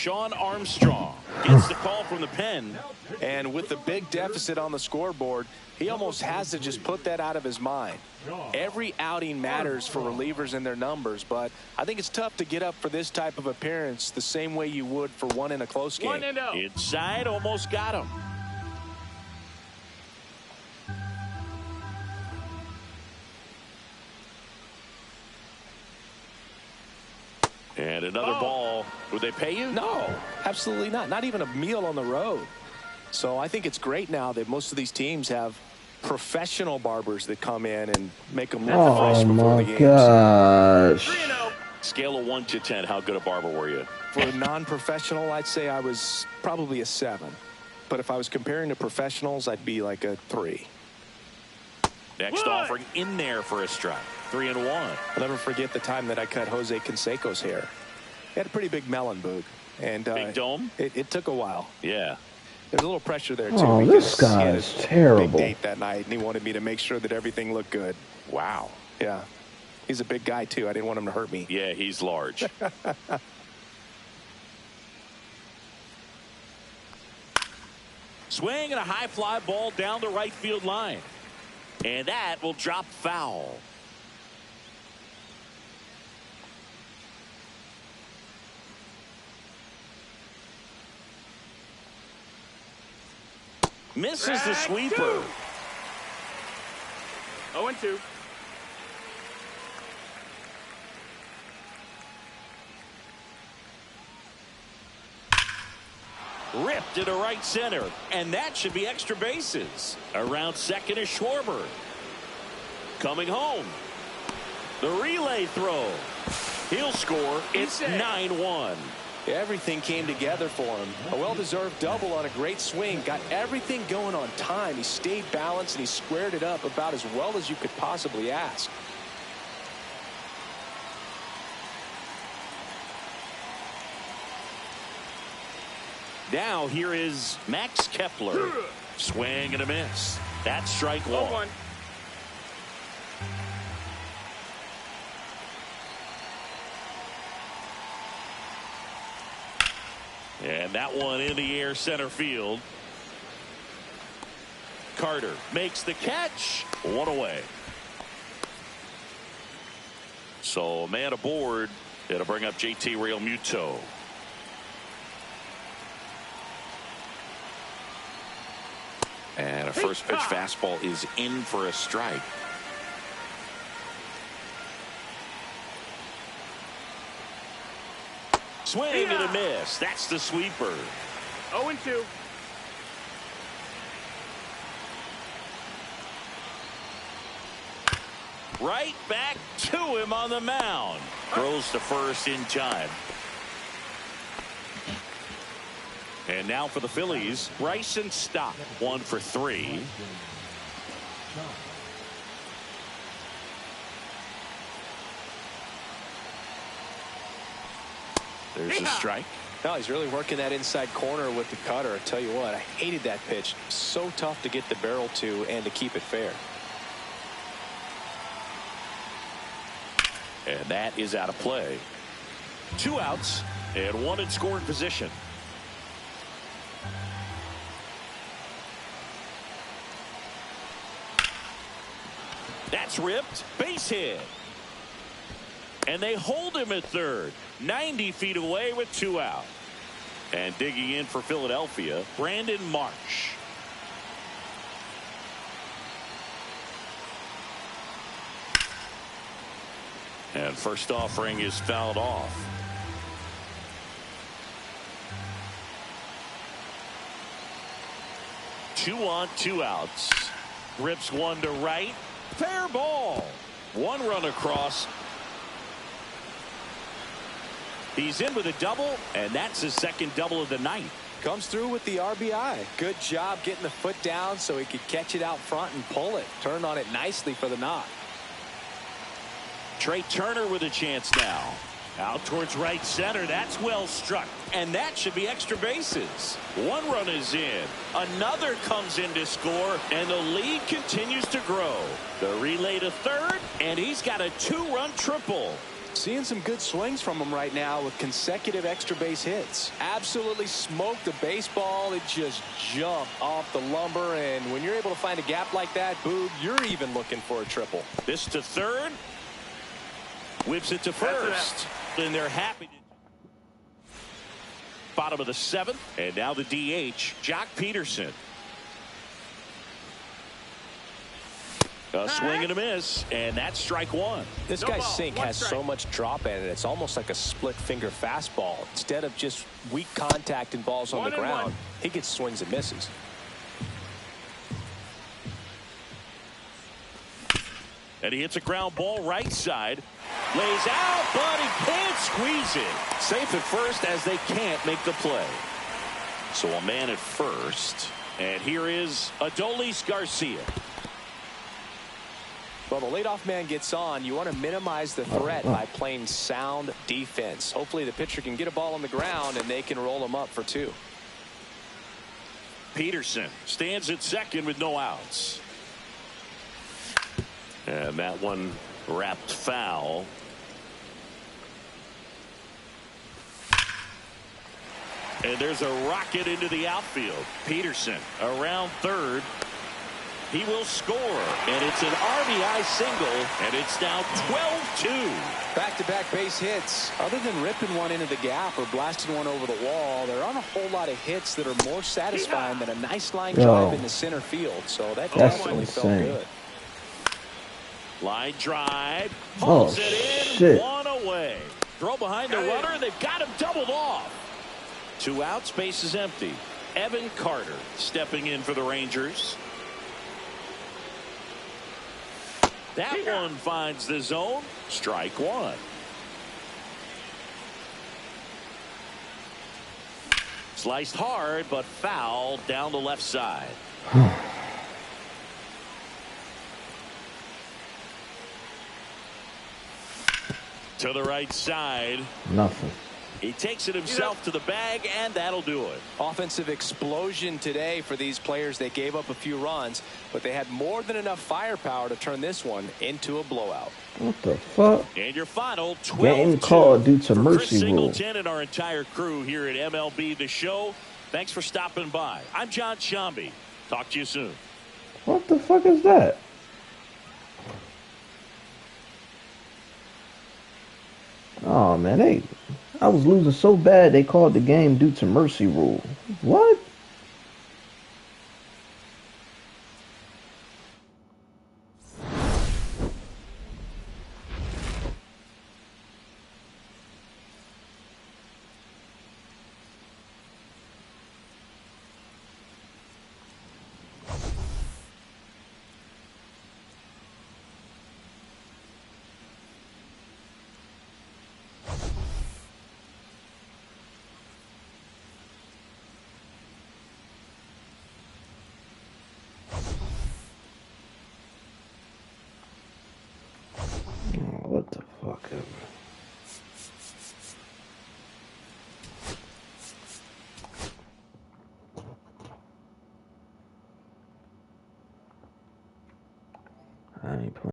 Sean Armstrong gets the call from the pen. And with the big deficit on the scoreboard, he almost has to just put that out of his mind. Every outing matters for relievers and their numbers, but I think it's tough to get up for this type of appearance the same way you would for one in a close game. Inside, almost got him. And another ball. Would they pay you? No, absolutely not. Not even a meal on the road. So I think it's great now that most of these teams have professional barbers that come in and make them look fresh before the games. Oh my gosh. Scale of 1 to 10, how good a barber were you? For a non-professional, I'd say I was probably a 7. But if I was comparing to professionals, I'd be like a 3. Next offering in there for a strike. 3-1. I'll never forget the time that I cut Jose Canseco's hair. He had a pretty big melon, Boog. And big dome? It took a while. Yeah. There's a little pressure there, too. Oh, this guy is terrible. Big date that night, and he wanted me to make sure that everything looked good. Wow. Yeah. He's a big guy, too. I didn't want him to hurt me. Yeah, he's large. Swing and a high fly ball down the right field line. And that will drop foul. Misses the sweeper. 0-2. Ripped to right center, and that should be extra bases. Around second is Schwarber. Coming home. The relay throw. He'll score. It's 9-1. Everything came together for him. A well-deserved double on a great swing. Got everything going on time. He stayed balanced, and he squared it up about as well as you could possibly ask. Now here is Max Kepler. Swing and a miss. That's strike one. And that one in the air center field. Carter makes the catch. One away. So a man aboard. It'll bring up JT Realmuto. And a first pitch fastball is in for a strike. Swing and a miss. That's the sweeper. 0-2. Right back to him on the mound. Throws to first in time. And now for the Phillies, Bryson Stott, 1 for 3. There's a strike. No, he's really working that inside corner with the cutter. I tell you what, I hated that pitch. So tough to get the barrel to and to keep it fair. And that is out of play. 2 outs and 1 in scoring position. That's ripped. Base hit. And they hold him at third. 90 feet away with 2 out. And digging in for Philadelphia, Brandon Marsh. And first offering is fouled off. Two on, 2 outs. Rips one to right. Fair ball. 1 run across. He's in with a double, and that's his second double of the night. Comes through with the RBI. Good job getting the foot down so he could catch it out front and pull it. Turned on it nicely for the knock. Trey Turner with a chance now. Out towards right center. That's well struck. And that should be extra bases. 1 run is in. Another comes in to score. And the lead continues to grow. The relay to third. And he's got a 2-run triple. Seeing some good swings from him right now with consecutive extra base hits. Absolutely smoked the baseball. It just jumped off the lumber. And when you're able to find a gap like that, Boog, you're even looking for a triple. This to third. Whips it to first. And they're happy. Bottom of the seventh. And now the DH, Jock Peterson. A swing and a miss, and that's strike one. This guy's sink has so much drop in it. It's almost like a split finger fastball. Instead of just weak contact and balls on the ground, he gets swings and misses. And he hits a ground ball right side. Lays out, but he can't squeeze it. Safe at first as they can't make the play. So a man at first. And here is Adolis Garcia. Well, the leadoff man gets on. You want to minimize the threat by playing sound defense. Hopefully the pitcher can get a ball on the ground and they can roll him up for two. Peterson stands at second with no outs. And that one wrapped foul. And there's a rocket into the outfield. Peterson around third. He will score, and it's an RBI single, and it's now 12-2. Back-to-back base hits. Other than ripping one into the gap or blasting one over the wall, there aren't a whole lot of hits that are more satisfying than a nice line drive in the center field. So that definitely felt good. Line drive. Pulls it in. One away. Throw behind the runner. They've got him doubled off. 2 outs. Base is empty. Evan Carter stepping in for the Rangers. That one finds the zone. Strike one. Sliced hard, but foul down the left side. To the right side. Nothing. He takes it himself to the bag, and that'll do it. Offensive explosion today for these players. They gave up a few runs, but they had more than enough firepower to turn this one into a blowout. What the fuck? And your final 12-2. Game called due to mercy Chris rule. Singleton and our entire crew here at MLB The Show. Thanks for stopping by. I'm John Shambi. Talk to you soon. What the fuck is that? Oh man, I was losing so bad they called the game due to mercy rule. What?